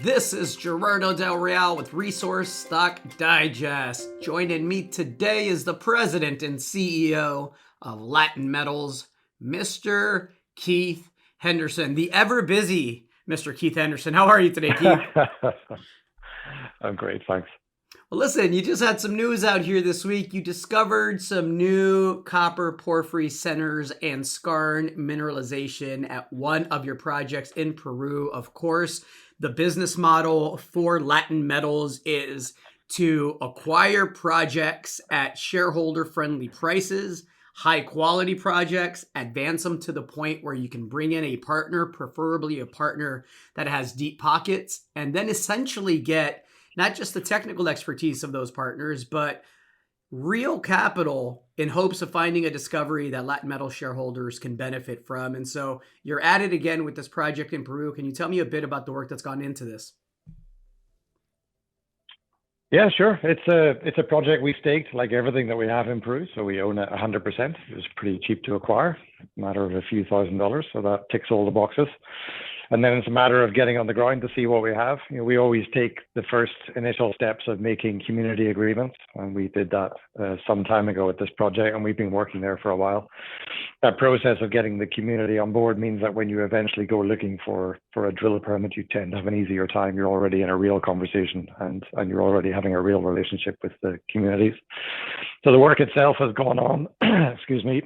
This is Gerardo Del Real with Resource Stock Digest. Joining me today is the president and CEO of Latin Metals, Mr. Keith Henderson, the ever busy Mr. Keith Henderson. How are you today, Keith? I'm great, thanks. Well, listen, you just had some news out here this week. You discovered some new copper-porphyry centers and skarn mineralization at one of your projects in Peru. Of course, the business model for Latin Metals is to acquire projects at shareholder-friendly prices, high-quality projects, advance them to the point where you can bring in a partner, preferably a partner that has deep pockets, and then essentially get not just the technical expertise of those partners, but real capital in hopes of finding a discovery that Latin Metal shareholders can benefit from. And so you're at it again with this project in Peru. Can you tell me a bit about the work that's gone into this? Yeah, sure. It's a project we staked like everything that we have in Peru, so we own it 100%. It was pretty cheap to acquire, a matter of a few $1,000s, so that ticks all the boxes. And then it's a matter of getting on the ground to see what we have. We always take the first initial steps of making community agreements, and we did that some time ago at this project, and we've been working there for a while. That process of getting the community on board means that when you eventually go looking for a drill permit, you tend to have an easier time. You're already in a real conversation, and you're already having a real relationship with the communities. So the work itself has gone on. Excuse me.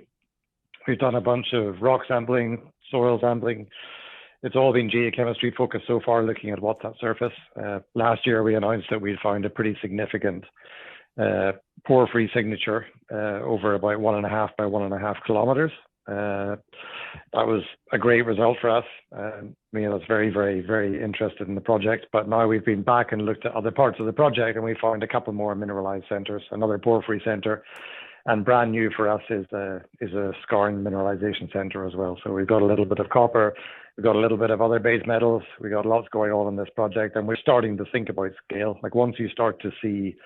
We've done a bunch of rock sampling, soil sampling. It's all been geochemistry focused so far, looking at what's at surface. Last year, we announced that we'd found a pretty significant porphyry signature over about 1.5 by 1.5 kilometers. That was a great result for us. I was very, very, very interested in the project. But now we've been back and looked at other parts of the project, and we found a couple more mineralized centers, another porphyry center. And brand new for us is a skarn mineralization center as well. So we've got a little bit of copper, we've got a little bit of other base metals, we got lots going on in this project, and we're starting to think about scale. Like once you start to see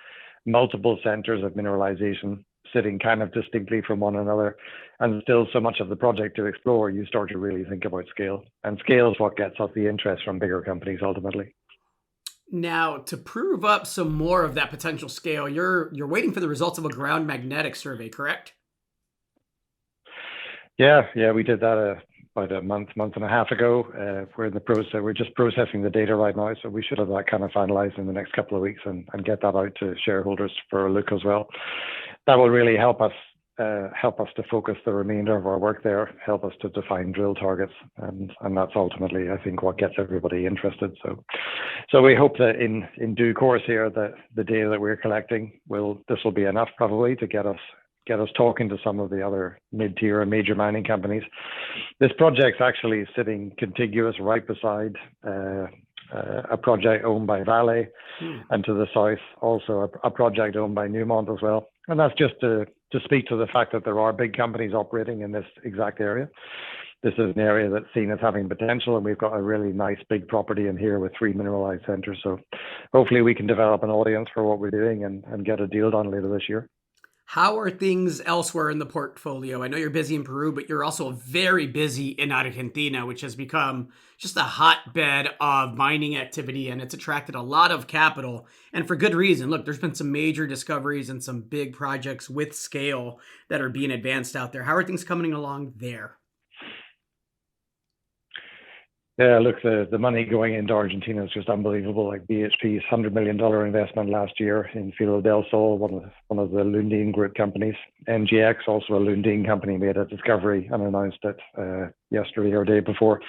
multiple centers of mineralization sitting kind of distinctly from one another, and still so much of the project to explore, you start to really think about scale. And scale is what gets us the interest from bigger companies ultimately. Now, to prove up some more of that potential scale, you're waiting for the results of a ground magnetic survey, correct? Yeah, we did that about a month and a half ago. We're in the process. We're just processing the data right now, so we should have that kind of finalized in the next couple of weeks and get that out to shareholders for a look as well. That will really help us to focus the remainder of our work there, help us to define drill targets, and that's ultimately, I think, what gets everybody interested. So we hope that in due course here, that the data that we're collecting this will be enough probably to get us talking to some of the other mid-tier and major mining companies. This project's actually sitting contiguous right beside a project owned by Vale, and to the south also a project owned by Newmont as well. And that's just to speak to the fact that there are big companies operating in this exact area. This is an area that's seen as having potential, and we've got a really nice big property in here with 3 mineralized centers. So hopefully we can develop an audience for what we're doing and get a deal done later this year. How are things elsewhere in the portfolio? I know you're busy in Peru, but you're also very busy in Argentina, which has become just a hotbed of mining activity, and it's attracted a lot of capital, and for good reason. Look, there's been some major discoveries and some big projects with scale that are being advanced out there. How are things coming along there? Yeah, look, the money going into Argentina is just unbelievable. Like BHP's $100 million investment last year in Filo del Sol, one of the Lundin Group companies. NGX, also a Lundin company, made a discovery and announced it yesterday or day before.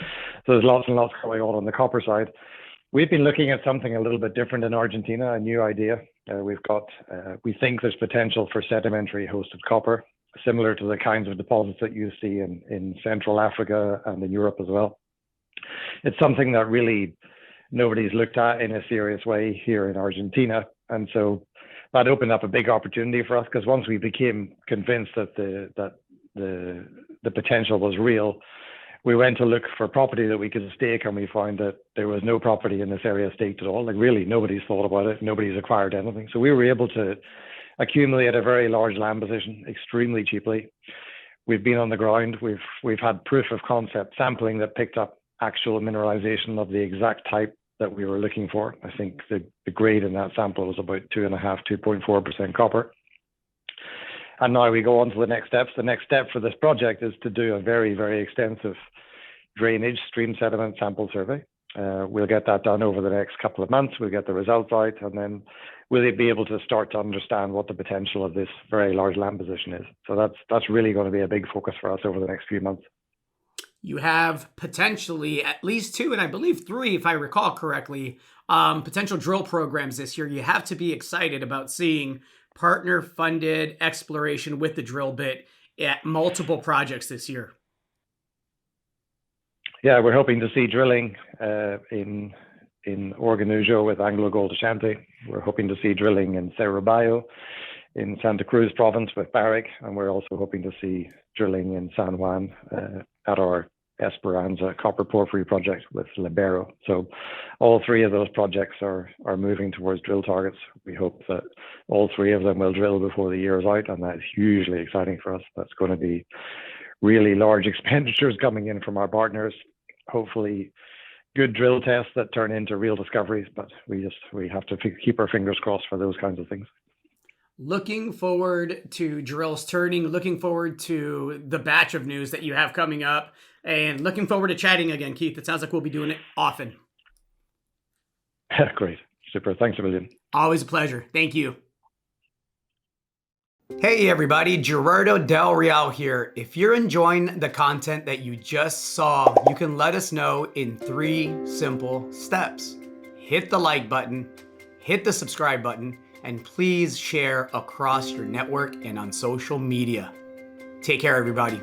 So there's lots and lots going on the copper side. We've been looking at something a little bit different in Argentina, a new idea. We think there's potential for sedimentary hosted copper, similar to the kinds of deposits that you see in Central Africa and in Europe as well. It's something that really nobody's looked at in a serious way here in Argentina. And so that opened up a big opportunity for us, because once we became convinced that the potential was real, we went to look for property that we could stake, and we found that there was no property in this area staked at all. Like really, nobody's thought about it. Nobody's acquired anything. So we were able to accumulate a very large land position extremely cheaply. We've been on the ground. We've had proof of concept sampling that picked up actual mineralization of the exact type that we were looking for. I think the grade in that sample was about 2.4% copper. And now we go on to the next steps. The next step for this project is to do a very, very extensive drainage stream sediment sample survey. We'll get that done over the next couple of months. We'll get the results out, and then we'll be able to start to understand what the potential of this very large land position is. So that's really going to be a big focus for us over the next few months. You have potentially at least 2, and I believe 3, if I recall correctly, potential drill programs this year. You have to be excited about seeing partner-funded exploration with the drill bit at multiple projects this year. Yeah, we're hoping to see drilling in Organujo with Anglo Gold Ashanti. We're hoping to see drilling in Cerro Bayo in Santa Cruz province with Barrick, and we're also hoping to see drilling in San Juan at our Esperanza Copper-Porphyry project with Libero. So all 3 of those projects are moving towards drill targets. We hope that all 3 of them will drill before the year is out, and that's hugely exciting for us. That's going to be really large expenditures coming in from our partners. Hopefully good drill tests that turn into real discoveries, but we have to keep our fingers crossed for those kinds of things. Looking forward to drills turning, looking forward to the batch of news that you have coming up, and looking forward to chatting again, Keith. It sounds like we'll be doing it often. Great. Super. Thanks a million. Always a pleasure. Thank you. Hey everybody, Gerardo Del Real here. If you're enjoying the content that you just saw, you can let us know in 3 simple steps. Hit the like button, hit the subscribe button, and please share across your network and on social media. Take care, everybody.